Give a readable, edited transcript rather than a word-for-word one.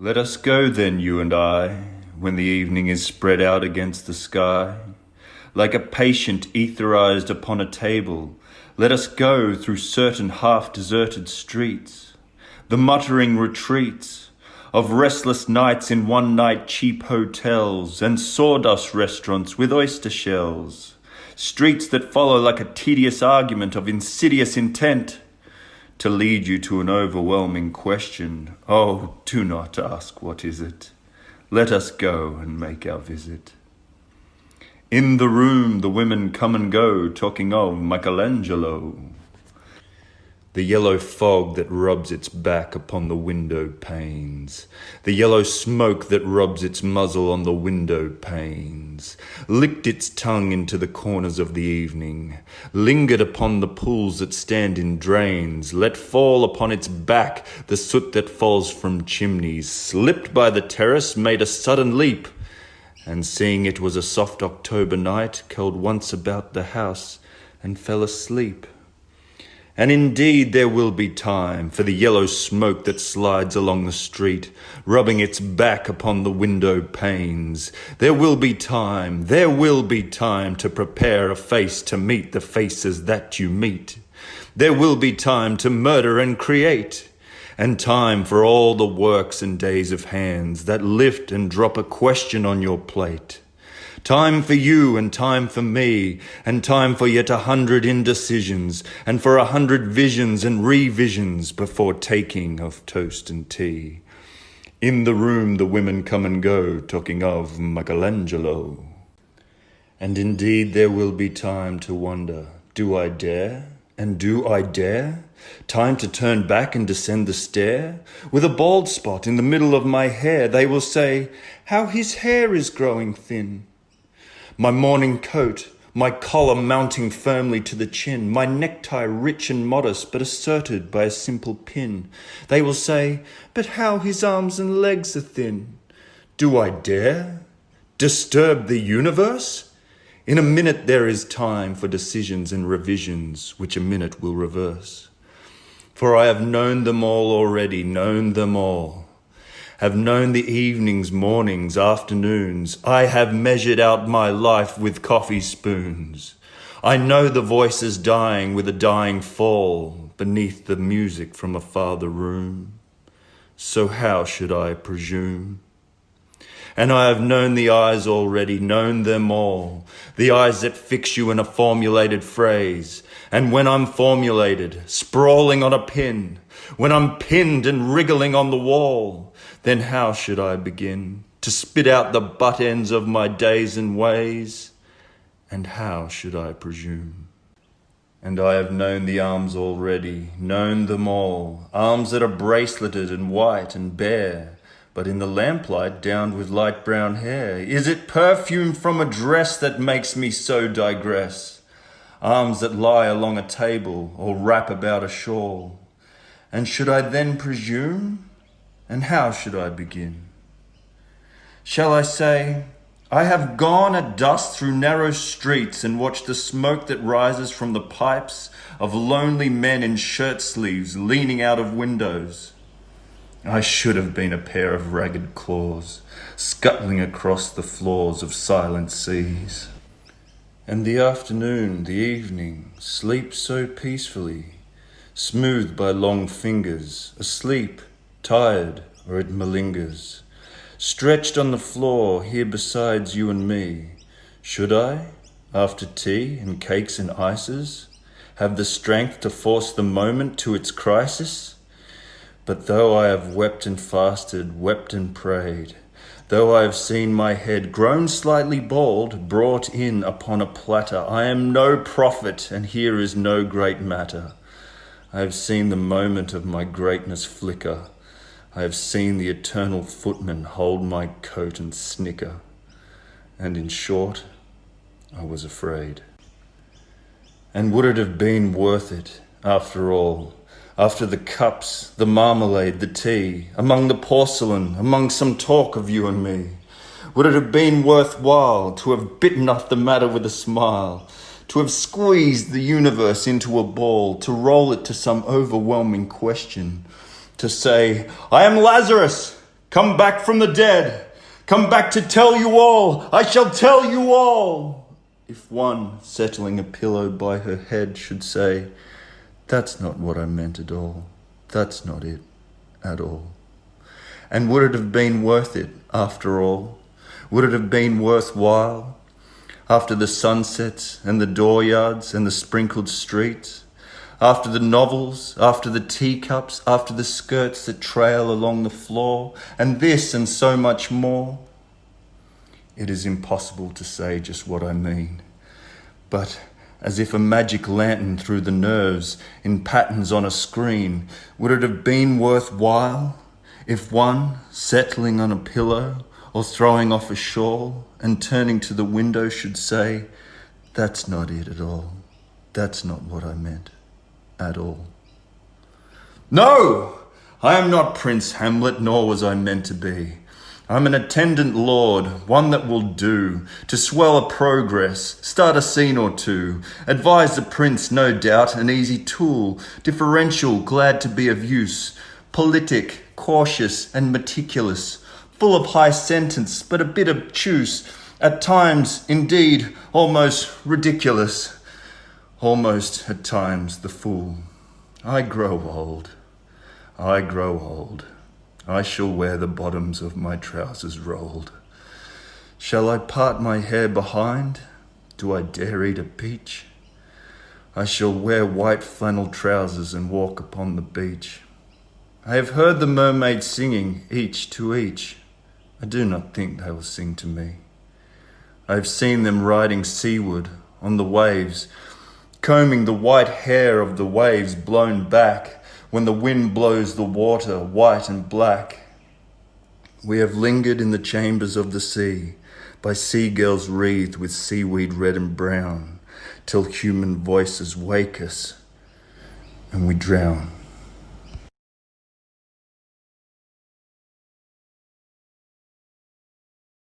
Let us go then, you and I, when the evening is spread out against the sky. Like a patient etherized upon a table, let us go through certain half-deserted streets, the muttering retreats of restless nights in one-night cheap hotels and sawdust restaurants with oyster shells, streets that follow like a tedious argument of insidious intent, to lead you to an overwhelming question. Oh, do not ask what is it. Let us go and make our visit. In the room the women come and go, talking of Michelangelo. The yellow fog that rubs its back upon the window panes, the yellow smoke that rubs its muzzle on the window panes, licked its tongue into the corners of the evening, lingered upon the pools that stand in drains, let fall upon its back the soot that falls from chimneys, slipped by the terrace, made a sudden leap, and seeing it was a soft October night, curled once about the house and fell asleep. And indeed there will be time for the yellow smoke that slides along the street, rubbing its back upon the window panes. There will be time to prepare a face to meet the faces that you meet. There will be time to murder and create, and time for all the works and days of hands that lift and drop a question on your plate. Time for you and time for me, and time for yet 100 indecisions, and for 100 visions and revisions before taking of toast and tea. In the room the women come and go, talking of Michelangelo. And indeed there will be time to wonder, do I dare? And do I dare? Time to turn back and descend the stair? With a bald spot in the middle of my hair, they will say, how his hair is growing thin. My morning coat, my collar mounting firmly to the chin, my necktie rich and modest but asserted by a simple pin. They will say, but how his arms and legs are thin. Do I dare? Disturb the universe? In a minute there is time for decisions and revisions, which a minute will reverse. For I have known them all already, known them all. Have known the evenings, mornings, afternoons. I have measured out my life with coffee spoons. I know the voices dying with a dying fall beneath the music from a farther room. So how should I presume? And I have known the eyes already, known them all. The eyes that fix you in a formulated phrase. And when I'm formulated, sprawling on a pin, when I'm pinned and wriggling on the wall, then how should I begin to spit out the butt ends of my days and ways? And how should I presume? And I have known the arms already, known them all, arms that are braceleted and white and bare, but in the lamplight downed with light brown hair. Is it perfume from a dress that makes me so digress? Arms that lie along a table or wrap about a shawl. And should I then presume? And how should I begin? Shall I say, I have gone at dusk through narrow streets and watched the smoke that rises from the pipes of lonely men in shirt sleeves leaning out of windows. I should have been a pair of ragged claws, scuttling across the floors of silent seas. And the afternoon, the evening, sleeps so peacefully, smoothed by long fingers, asleep, tired, or it malingers. Stretched on the floor here besides you and me, should I, after tea and cakes and ices, have the strength to force the moment to its crisis? But though I have wept and fasted, wept and prayed, though I have seen my head grown slightly bald, brought in upon a platter, I am no prophet, and here is no great matter. I have seen the moment of my greatness flicker. I have seen the eternal footman hold my coat and snicker. And in short, I was afraid. And would it have been worth it, after all, after the cups, the marmalade, the tea, among the porcelain, among some talk of you and me? Would it have been worthwhile to have bitten off the matter with a smile, to have squeezed the universe into a ball, to roll it to some overwhelming question, to say, I am Lazarus, Come back from the dead. Come back to tell you all. I shall tell you all. If one, settling a pillow by her head, should say, that's not what I meant at all. That's not it at all. And would it have been worth it after all? Would it have been worthwhile? After the sunsets and the dooryards and the sprinkled streets? After the novels, after the teacups, after the skirts that trail along the floor, and this and so much more? It is impossible to say just what I mean, but as if a magic lantern through the nerves in patterns on a screen, would it have been worthwhile if one, settling on a pillow or throwing off a shawl and turning to the window should say, that's not it at all, that's not what I meant at all. No, I am not Prince Hamlet, nor was I meant to be. I'm an attendant lord, one that will do, to swell a progress, start a scene or two, advise the prince, no doubt, an easy tool, differential, glad to be of use, politic, cautious and meticulous, full of high sentence, but a bit obtuse, at times, indeed, almost ridiculous, almost at times the fool. I grow old, I grow old. I shall wear the bottoms of my trousers rolled. Shall I part my hair behind? Do I dare eat a peach? I shall wear white flannel trousers and walk upon the beach. I have heard the mermaids singing, each to each. I do not think they will sing to me. I have seen them riding seaward on the waves, combing the white hair of the waves blown back when the wind blows the water white and black. We have lingered in the chambers of the sea, by seagulls wreathed with seaweed red and brown, till human voices wake us and we drown.